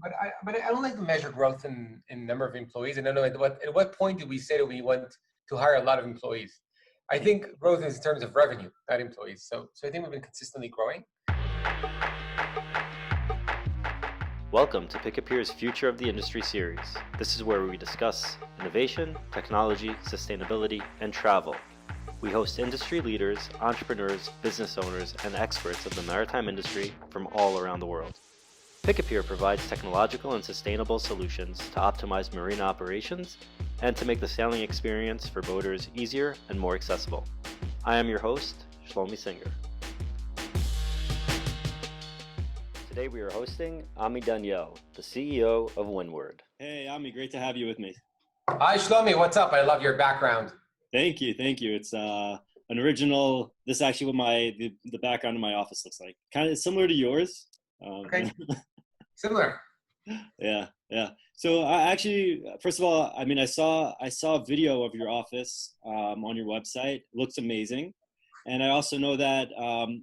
But I don't like to measure growth in number of employees. I don't know at what point do we say that we want to hire a lot of employees. I think growth is in terms of revenue, not employees. So I think we've been consistently growing. Welcome to Pick Appear's Future of the Industry series. This is where we discuss innovation, technology, sustainability, and travel. We host industry leaders, entrepreneurs, business owners, and experts of the maritime industry from all around the world. Pick Appear provides technological and sustainable solutions to optimize marine operations and to make the sailing experience for boaters easier and more accessible. I am your host, Shlomi Singer. Today we are hosting Ami Daniel, the CEO of Windward. Hey, Ami, great to have you with me. Hi, Shlomi. What's up? I love your background. Thank you. It's an original. This is actually what the background of my office looks like. Kind of similar to yours. Okay. Similar. Yeah. So first of all, I mean, I saw a video of your office on your website. Looks amazing. And I also know that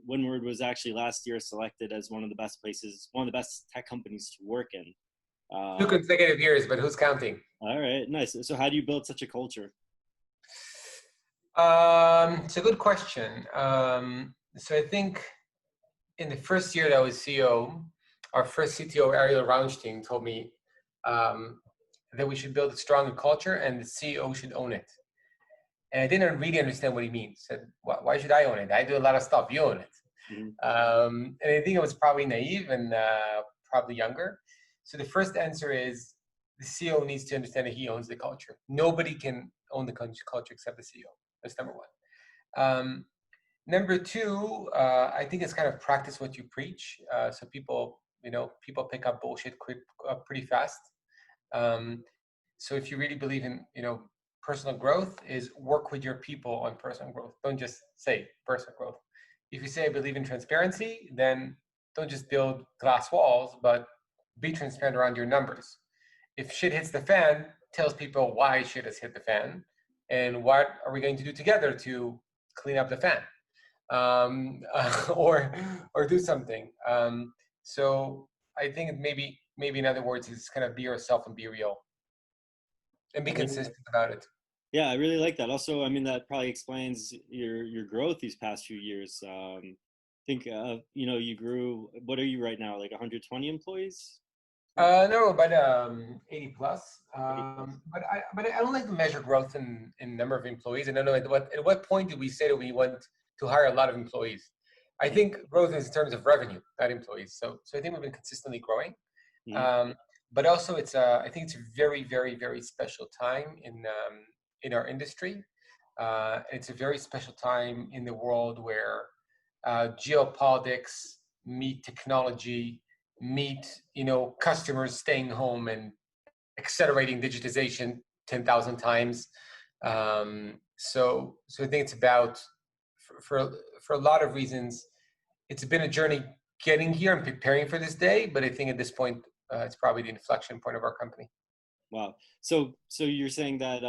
Windward was actually last year selected as one of the best tech companies to work in. 2 consecutive years, but who's counting? All right, nice. So how do you build such a culture? It's a good question. So I think in the first year that I was CEO, our first CTO, Ariel Raunstein, told me that we should build a stronger culture and the CEO should own it. And I didn't really understand what he means. I said, why should I own it? I do a lot of stuff. You own it. Mm-hmm. And I think I was probably naive and probably younger. So the first answer is the CEO needs to understand that he owns the culture. Nobody can own the culture except the CEO. That's number one. Number two, I think it's kind of practice what you preach. So people pick up bullshit pretty fast. So if you really believe in, personal growth, is work with your people on personal growth. Don't just say personal growth. If you say I believe in transparency, then don't just build glass walls, but be transparent around your numbers. If shit hits the fan, tells people why shit has hit the fan and what are we going to do together to clean up the fan, or do something. So I think maybe in other words is kind of be yourself and be real and be consistent about it. Yeah, I really like that. Also, I mean, that probably explains your growth these past few years. I think, you grew, what are you right now, like 120 employees? No, but 80 plus. But I don't like to measure growth in number of employees. I don't know at what point do we say that we want to hire a lot of employees. I think growth is in terms of revenue, not employees. So I think we've been consistently growing. Mm-hmm. But also I think it's a very, very, very special time in our industry. It's a very special time in the world where geopolitics meet technology, meet customers staying home and accelerating digitization 10,000 times. So I think it's about for a lot of reasons. It's been a journey getting here and preparing for this day, but I think at this point it's probably the inflection point of our company. Wow. So you're saying that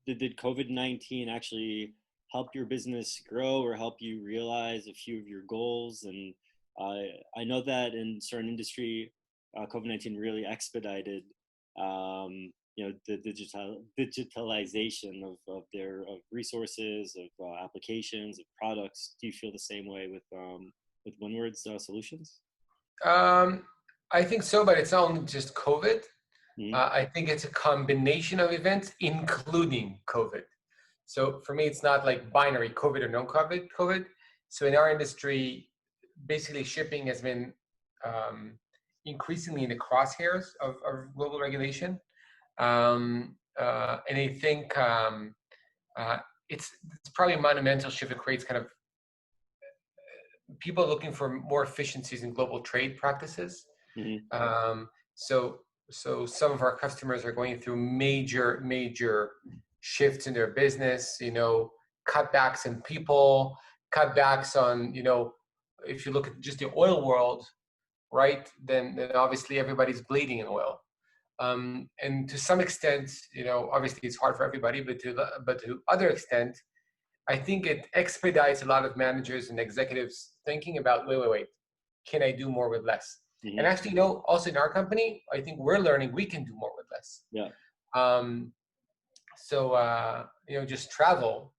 did COVID-19 actually help your business grow or help you realize a few of your goals? And I know that in certain industry, COVID-19 really expedited, the digitalization of resources, of applications, of products. Do you feel the same way with Windward's solutions? I think so, but it's not only just COVID. Mm-hmm. I think it's a combination of events, including COVID. So for me, it's not like binary COVID or no COVID. So in our industry, basically shipping has been increasingly in the crosshairs of global regulation. And I think it's probably a monumental shift. It creates kind of people looking for more efficiencies in global trade practices. Mm-hmm. So some of our customers are going through major shifts in their business, cutbacks in people, cutbacks on, if you look at just the oil world, right, then obviously everybody's bleeding in oil. And to some extent, obviously it's hard for everybody, but to other extent, I think it expedites a lot of managers and executives thinking about, wait, can I do more with less? And actually, also in our company, I think we're learning we can do more with less. Yeah. Just travel.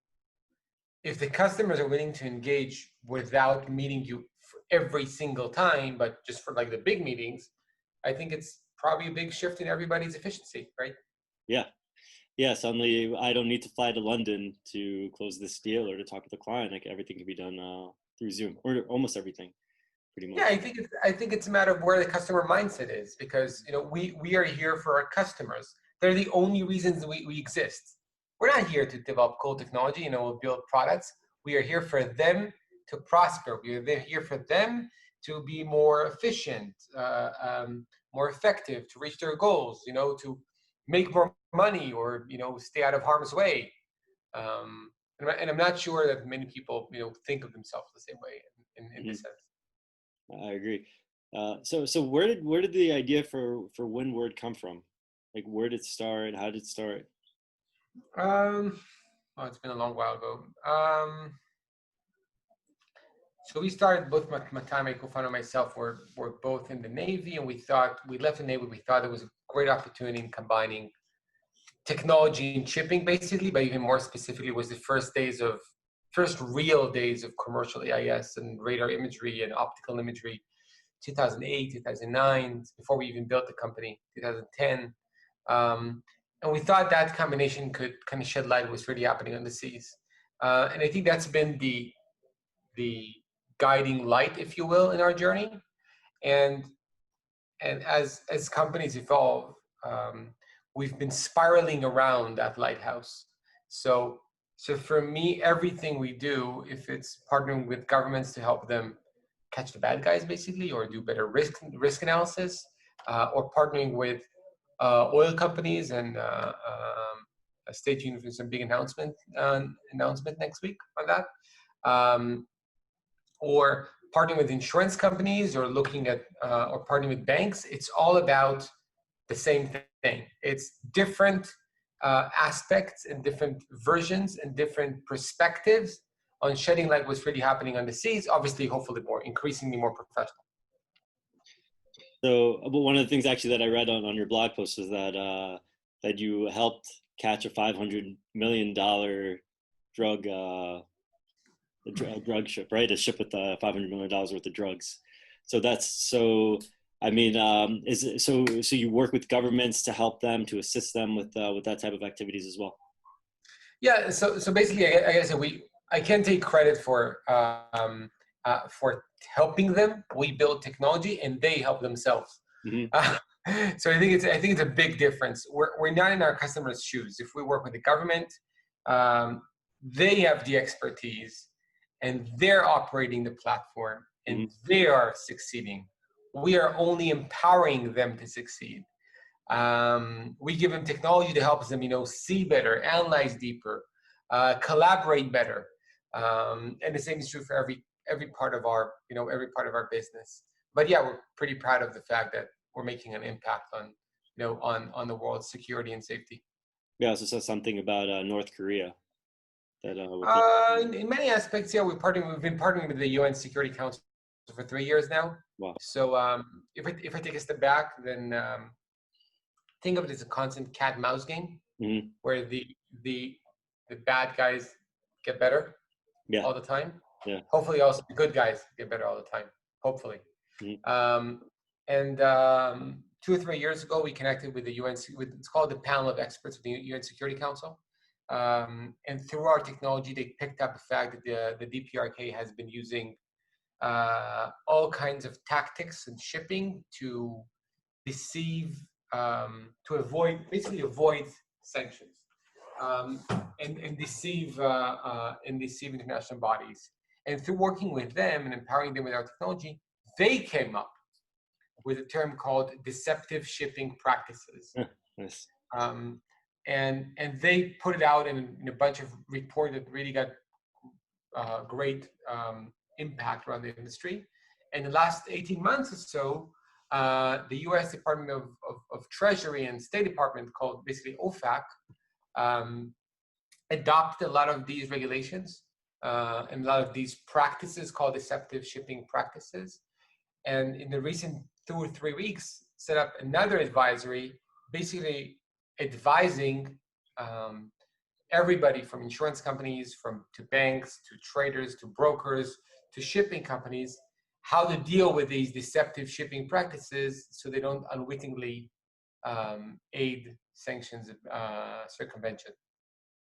If the customers are willing to engage without meeting you every single time, but just for like the big meetings, I think it's probably a big shift in everybody's efficiency, right? Yeah. Yeah. Suddenly I don't need to fly to London to close this deal or to talk with the client. Like everything can be done through Zoom, or almost everything pretty much. Yeah, I think it's a matter of where the customer mindset is, because we are here for our customers. They're the only reasons we exist. We're not here to develop cool technology, build products. We are here for them to prosper. We are here for them to be more efficient, more effective, to reach their goals, to make more money, or stay out of harm's way. And I'm not sure that many people think of themselves the same way in this sense. I agree. So where did the idea for Windward come from? Like, where did it start? How did it start? Well, it's been a long while ago. So we started, both my co-founder and myself were both in the Navy, and we left the Navy. We thought it was a great opportunity in combining technology and shipping, basically, but even more specifically, was the first real days of commercial AIS and radar imagery and optical imagery, 2008, 2009, before we even built the company, 2010. And we thought that combination could kind of shed light on what's really happening on the seas. And I think that's been the guiding light, if you will, in our journey. And as companies evolve, we've been spiraling around that lighthouse. So for me, everything we do, if it's partnering with governments to help them catch the bad guys, basically, or do better risk analysis, or partnering with oil companies, and stay tuned for some big announcement next week on that, or partnering with insurance companies, or looking at or partnering with banks. It's all about the same thing. It's different aspects and different versions and different perspectives on shedding light what's really happening on the seas. Obviously, hopefully, increasingly more professional. So, but one of the things actually that I read on your blog post was that that you helped catch a $500 million drug ship, right? A ship with $500 million worth of drugs. So I mean, is it, so you work with governments to help them, to assist them with that type of activities as well? Yeah. So basically, I guess I can't take credit for helping them. We build technology, and they help themselves. So I think it's a big difference. We're not in our customers' shoes. If we work with the government, they have the expertise, and they're operating the platform, and they are succeeding. We are only empowering them to succeed. We give them technology to help them, see better, analyze deeper, collaborate better, and the same is true for every part of our business. But yeah, we're pretty proud of the fact that we're making an impact on the world's security and safety. Yeah, also said something about North Korea. That in many aspects, yeah, we've been partnering with the UN Security Council for 3 years now. Wow. So if I take a step back, then think of it as a constant cat and mouse game, where the bad guys get better all the time. Yeah. Hopefully, also the good guys get better all the time. Hopefully. And 2 or 3 years ago, we connected with the UN. It's called the Panel of Experts of the UN Security Council. And through our technology, they picked up the fact that the DPRK has been using all kinds of tactics and shipping to deceive, to avoid sanctions, and deceive international bodies. And through working with them and empowering them with our technology, they came up with a term called deceptive shipping practices. Nice. And they put it out in a bunch of reports that really got great impact around the industry. In the last 18 months or so, the U.S. Department of Treasury and State Department, called basically OFAC, adopted a lot of these regulations and a lot of these practices called deceptive shipping practices. And in the recent 2 or 3 weeks, set up another advisory, basically advising everybody from insurance companies, to banks, to traders, to brokers, to shipping companies, how to deal with these deceptive shipping practices so they don't unwittingly aid sanctions circumvention.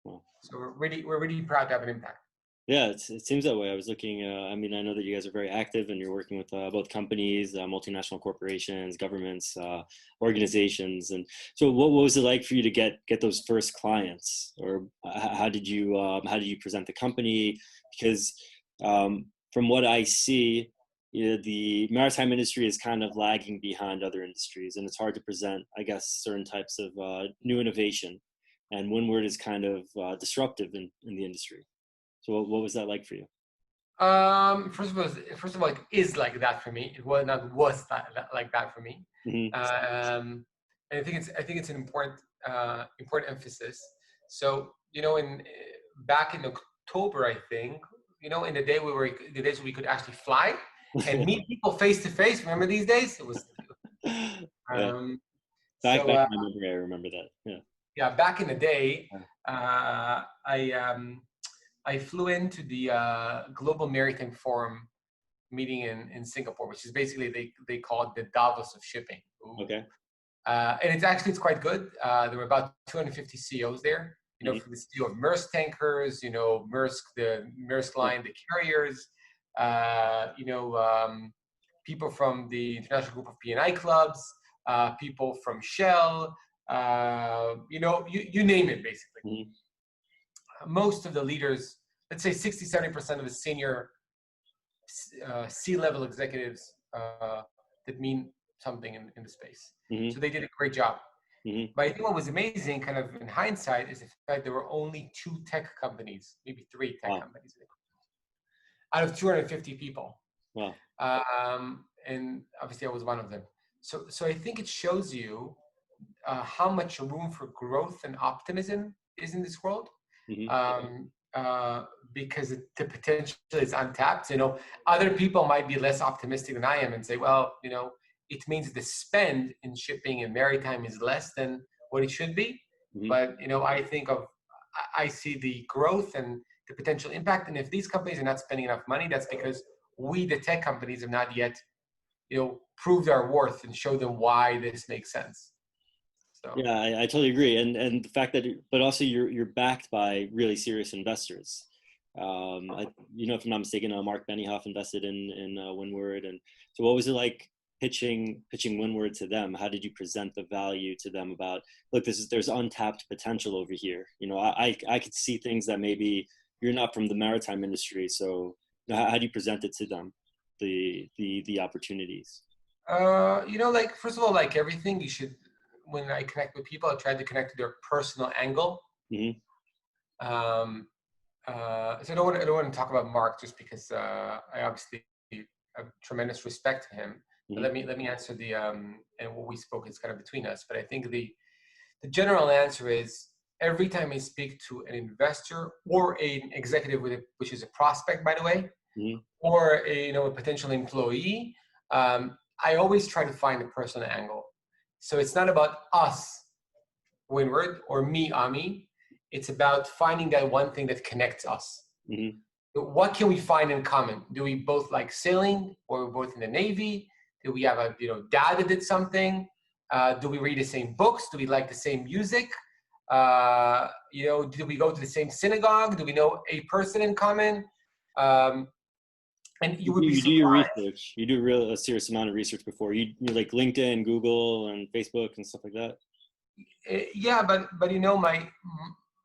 Well, So we're really proud to have an impact. yeah, it seems that way. I was looking, I mean, I know that you guys are very active and you're working with both companies, multinational corporations, governments, organizations. And so what was it like for you to get those first clients? Or how did you present the company? Because from what I see, the maritime industry is kind of lagging behind other industries, and it's hard to present, I guess, certain types of new innovation. And Windward is kind of disruptive in the industry. So what was that like for you? First of all, it is like that for me. It was not like that for me. Mm-hmm. And I think it's an important emphasis. So back in October, I think, in the days we could actually fly and meet people face to face. Remember these days? It was. Yeah. Um, Back so in my memory, I remember that. Yeah. yeah, back in the day, I flew into the Global Maritime Forum meeting in Singapore, which is basically they call it the Davos of shipping. Okay. And it's quite good. There were about 250 CEOs there. Mm-hmm. From the CEO of Maersk tankers, Maersk, the Maersk line, the carriers, people from the International Group of P&I clubs, people from Shell, you name it, basically. Mm-hmm. Most of the leaders, let's say 60-70% of the senior C-level executives that mean something in the space. Mm-hmm. So they did a great job. Mm-hmm. But I think what was amazing, kind of in hindsight, is the fact there were only 2 tech companies, maybe 3 tech companies, out of 250 people. Wow. And obviously I was one of them. So I think it shows you how much room for growth and optimism is in this world. Mm-hmm. Because the potential is untapped. Other people might be less optimistic than I am and say, well, it means the spend in shipping and maritime is less than what it should be. Mm-hmm. But I see the growth and the potential impact. And if these companies are not spending enough money, that's because we, the tech companies, have not yet, proved our worth and showed them why this makes sense. So. Yeah, I totally agree, and the fact that, but also you're backed by really serious investors. If I'm not mistaken, Mark Benioff invested in Windward, and so what was it like pitching Windward to them? How did you present the value to them about, look, there's untapped potential over here. I could see things that maybe you're not from the maritime industry, so how do you present it to them, the opportunities? First of all, like everything, you should. When I connect with people, I try to connect to their personal angle. Mm-hmm. So I don't want to talk about Mark just because I obviously have tremendous respect to him. Mm-hmm. But let me answer and what we spoke is kind of between us. But I think the general answer is every time I speak to an investor or an executive which is a prospect, by the way, mm-hmm. or a potential employee, I always try to find a personal angle. So it's not about us, Windward, or me, Ami. It's about finding that one thing that connects us. Mm-hmm. What can we find in common? Do we both like sailing, or we're both in the Navy? Do we have a dad that did something? Do we read the same books? Do we like the same music? Do we go to the same synagogue? Do we know a person in common? And you would be surprised. Do your research. You do a serious amount of research before you like LinkedIn, Google, and Facebook and stuff like that. Yeah, but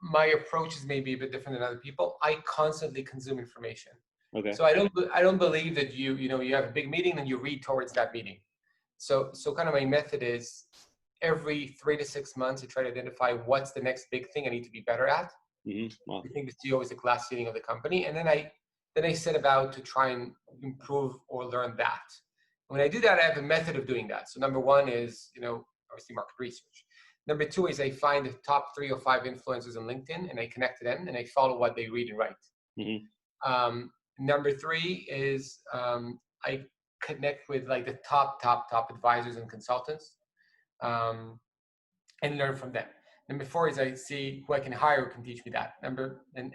my approach is maybe a bit different than other people. I constantly consume information. Okay. So I don't believe that you have a big meeting and you read towards that meeting. So kind of my method is every 3 to 6 months I try to identify what's the next big thing I need to be better at. Mm-hmm. Wow. I think the CEO is the glass ceiling of the company, and then I set about to try and improve or learn that. When I do that, I have a method of doing that. So number one is, obviously market research. Number two is I find the top 3 or 5 influencers on LinkedIn and I connect to them and I follow what they read and write. Mm-hmm. Number 3 is I connect with like the top advisors and consultants, and learn from them. Number four is I see who I can hire who can teach me that. And then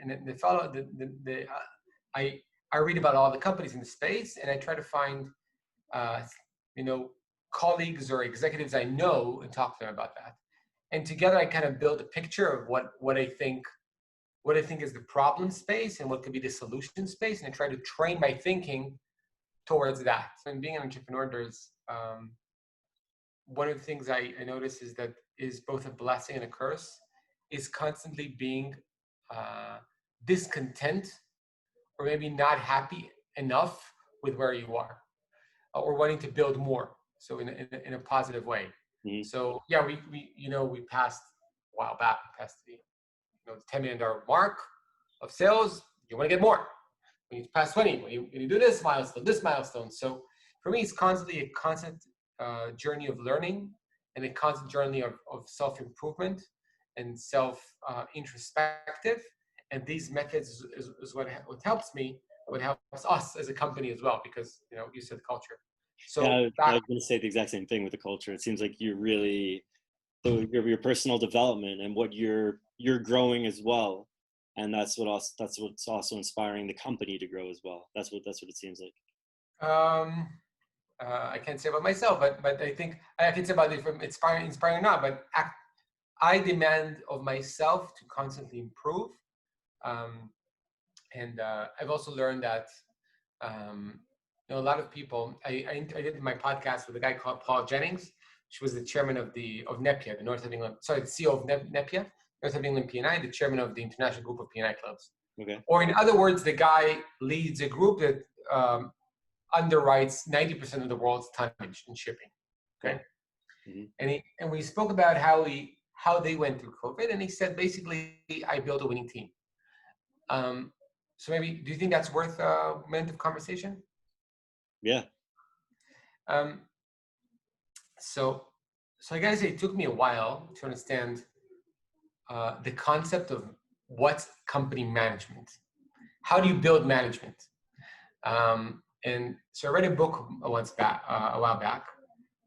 I read about all the companies in the space, and I try to find uh, colleagues or executives I know and talk to them about that. And together I kind of build a picture of what I think is the problem space and what could be the solution space, and I try to train my thinking towards that. So in being an entrepreneur, there's one of the things I notice is that is both a blessing and a curse, is constantly being discontent or maybe not happy enough with where you are, or wanting to build more. So in a positive way. Mm-hmm. So yeah, we passed a while back, we passed the $10 million mark of sales. You want to get more. When you pass 20, when you do this milestone. So for me, it's constantly a constant journey of learning and a constant journey of self-improvement and self-introspective. And these methods is what helps me, what helps us as a company as well, because you said culture. So yeah, I was going to say the exact same thing with the culture. It seems like you really, so your personal development and what you're growing as well, and that's what's also inspiring the company to grow as well. That's what it seems like. I can't say about myself, but I think I can say about it from inspiring or not. But I demand of myself to constantly improve, and I've also learned that a lot of people. I did my podcast with a guy called Paul Jennings, which was the chairman of NEPIA, the North of England. Sorry, the CEO of NEPIA, North of England P&I, the chairman of the International Group of P&I Clubs. Okay. Or in other words, the guy leads a group that underwrites 90% of the world's tonnage in shipping. Okay. Mm-hmm. And we spoke about how they went through COVID, and he said basically, I built a winning team. So maybe, do you think that's worth a minute of conversation? Yeah. So I gotta say, it took me a while to understand the concept of what's company management. How do you build management? And so I read a book a while back,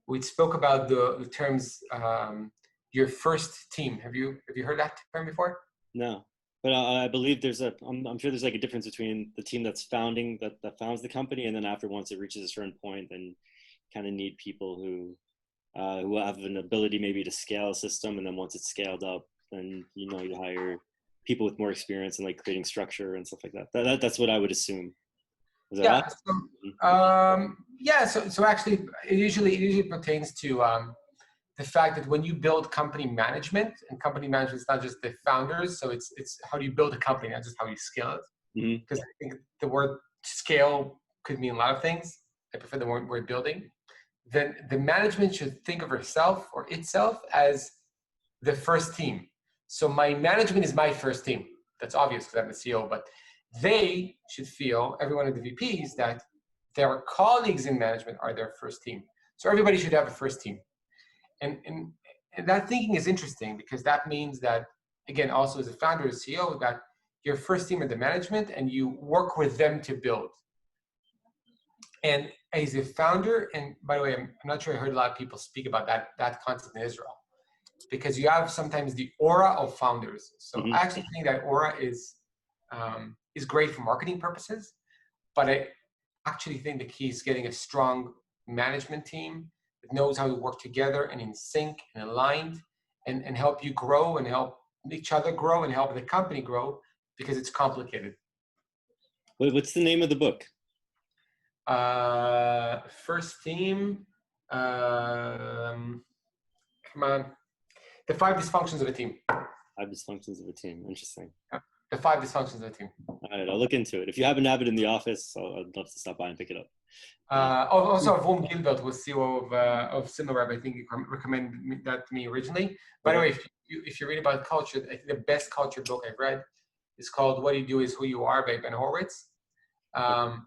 which spoke about the terms your first team. Have you heard that term before? No, but I believe I'm sure there's like a difference between the team that's that founds the company, and then after once it reaches a certain point, then kind of need people who have an ability maybe to scale a system, and then once it's scaled up, then you hire people with more experience in like creating structure and stuff like that. That's what I would assume. Is that right? So actually, it usually pertains to the fact that when you build company management, and company management is not just the founders, so it's how do you build a company, not just how you scale it. Because I think the word scale could mean a lot of things. I prefer the word building. Then the management should think of itself as the first team. So my management is my first team. That's obvious because I'm the CEO, but they should feel, every one of the VPs, that their colleagues in management are their first team. So everybody should have a first team. And that thinking is interesting, because that means that, again, also as a founder, as CEO, that your first team are the management and you work with them to build. And as a founder, and by the way, I'm not sure I heard a lot of people speak about that concept in Israel, because you have sometimes the aura of founders. So I actually think that aura is great for marketing purposes, but I actually think the key is getting a strong management team that knows how to work together and in sync and aligned, and help you grow and help each other grow and help the company grow, because it's complicated. What's the name of the book? First team. Come on. The 5 dysfunctions of a team. 5 dysfunctions of a team. Interesting. The 5 dysfunctions of a team. All right, I'll look into it. If you happen to have it in the office, I'd love to stop by and pick it up. Also, Ramon Gilbert was CEO of SimilarWeb. I think he recommended that to me originally. By the way, if you read about culture, I think the best culture book I've read is called "What You Do Is Who You Are" by Ben Horowitz. Horowitz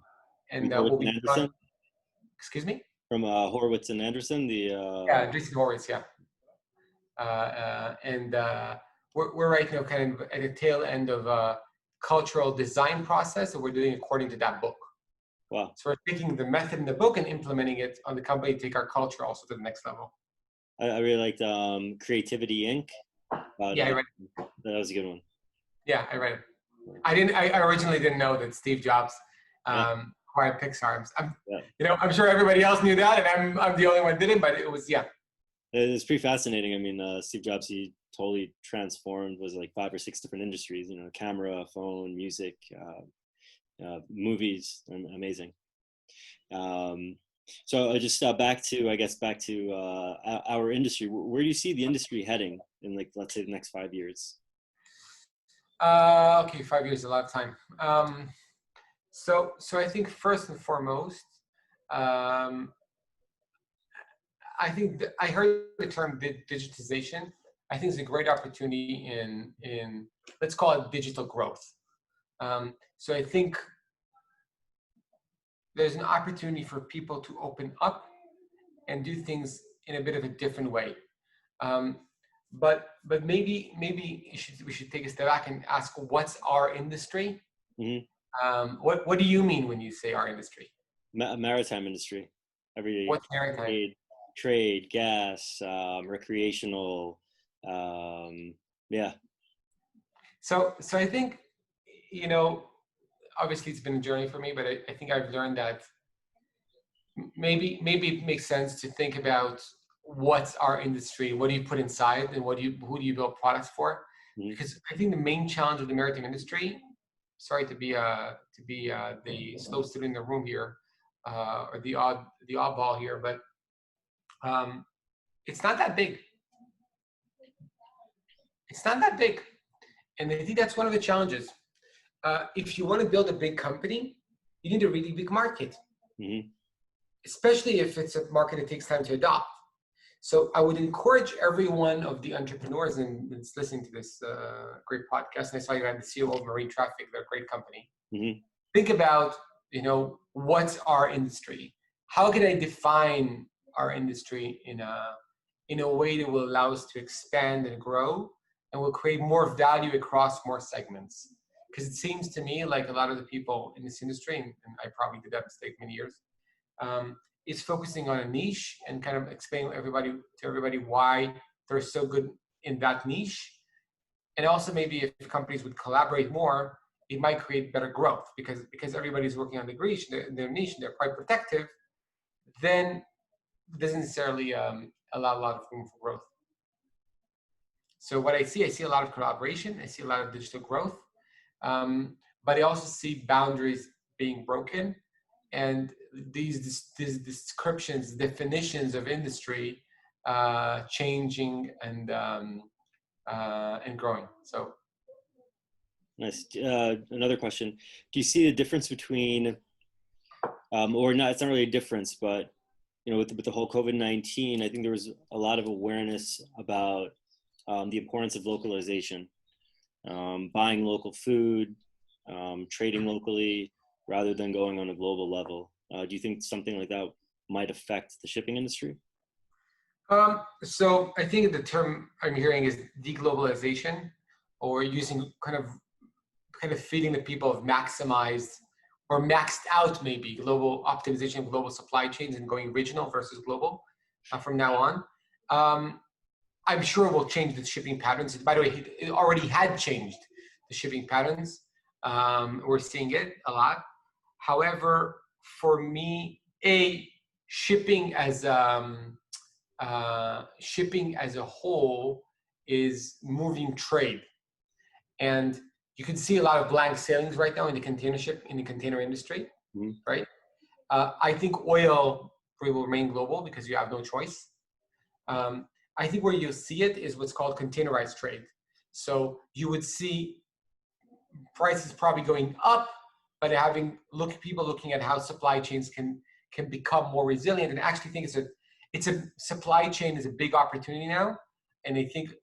and Anderson? Excuse me? From Horowitz and Anderson, Jason Horowitz, yeah. We're right now kind of at the tail end of a cultural design process that we're doing according to that book. Wow. So we're taking the method in the book and implementing it on the company to take our culture also to the next level. I really liked Creativity Inc. Yeah, I read it. That was a good one. Yeah, I read it. I originally didn't know that Steve Jobs Yeah. acquired Pixar. Yeah. I'm sure everybody else knew that, and I'm the only one that didn't. But it was, yeah. It's pretty fascinating. I mean, Steve Jobs, he totally transformed, was like 5 or 6 different industries, camera, phone, music, movies, and amazing. So just back to our industry. Where do you see the industry heading in, like, let's say, the next 5 years? Okay, 5 years is a lot of time. So I think first and foremost, um, I think I heard the term digitization. I think it's a great opportunity in let's call it digital growth. So I think there's an opportunity for people to open up and do things in a bit of a different way. Um, but maybe we should take a step back and ask, what's our industry? Mm-hmm. What do you mean when you say our industry? Maritime industry. What's maritime? Trade, gas, recreational. Yeah. So I think, obviously it's been a journey for me, but I think I've learned that maybe it makes sense to think about what's our industry, what do you put inside, and who do you build products for? Mm-hmm. Because I think the main challenge of the maritime industry, sorry to be the slow student in the room here, or the oddball here, but it's not that big. It's not that big, and I think that's one of the challenges. If you want to build a big company, you need a really big market. Mm-hmm. Especially if it's a market that takes time to adopt. So I would encourage every one of the entrepreneurs that's listening to this great podcast, and I saw you had the CEO of Marine Traffic, they're a great company. Mm-hmm. Think about, what's our industry? How can I define our industry in a way that will allow us to expand and grow, and will create more value across more segments? Because it seems to me like a lot of the people in this industry, and I probably did that mistake many years, is focusing on a niche and kind of explaining to everybody why they're so good in that niche. And also maybe if companies would collaborate more, it might create better growth because everybody's working on their niche, and they're quite protective, then it doesn't necessarily allow a lot of room for growth. So what I see a lot of collaboration, I see a lot of digital growth, but I also see boundaries being broken, and these descriptions, definitions of industry changing and growing. So Nice. Another question: do you see the difference between, or not? It's not really a difference, but with the whole COVID-19, I think there was a lot of awareness about the importance of localization, buying local food, trading locally, rather than going on a global level. Do you think something like that might affect the shipping industry? So I think the term I'm hearing is deglobalization, or using kind of feeding the people of maximized or maxed out maybe global optimization of global supply chains and going regional versus global from now on. I'm sure it will change the shipping patterns. By the way, it already had changed the shipping patterns. We're seeing it a lot. However, for me, shipping as a whole is moving trade, and you can see a lot of blank sailings right now in the container industry, Mm-hmm. right? I think oil will remain global because you have no choice. I think where you'll see it is what's called containerized trade. So you would see prices probably going up, but people looking at how supply chains can become more resilient. And I actually think it's a supply chain is a big opportunity now. And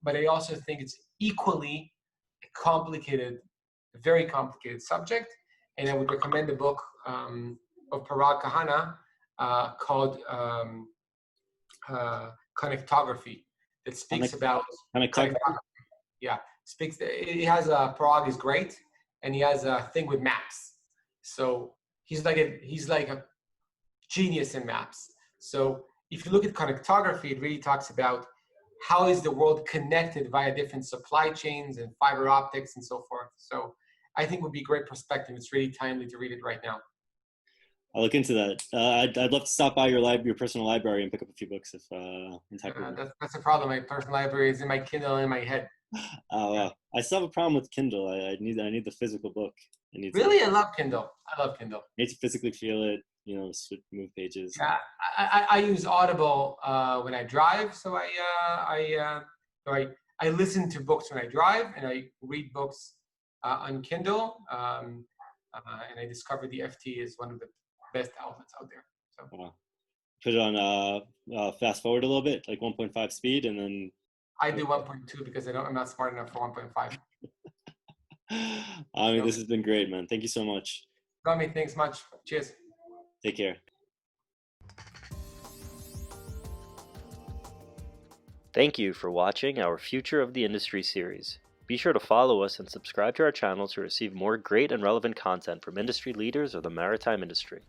but I also think it's equally complicated, a very complicated subject. And I would recommend the book of Parag Kahana called Connectography, that speaks about Connectography. Yeah, Parag is great, and he has a thing with maps. So he's like a genius in maps. So if you look at connectography, it really talks about how is the world connected via different supply chains and fiber optics and so forth. So I think would be great perspective. It's really timely to read it right now. I'll look into that. I'd love to stop by your personal library and pick up a few books if that's a problem. My personal library is in my Kindle and in my head. Oh, wow. I still have a problem with Kindle. I need the physical book. Really? I love Kindle. I need to physically feel it, move pages. Yeah, I use Audible when I drive. So I listen to books when I drive, and I read books on Kindle. And I discovered the FT is one of the best outlets out there. So put it on fast forward a little bit, like 1.5 speed, and then I do 1.2 because I'm not smart enough for 1.5. I mean, this has been great, man. Thank you so much. Rami, thanks much. Cheers. Take care. Thank you for watching our Future of the Industry series. Be sure to follow us and subscribe to our channel to receive more great and relevant content from industry leaders of the maritime industry.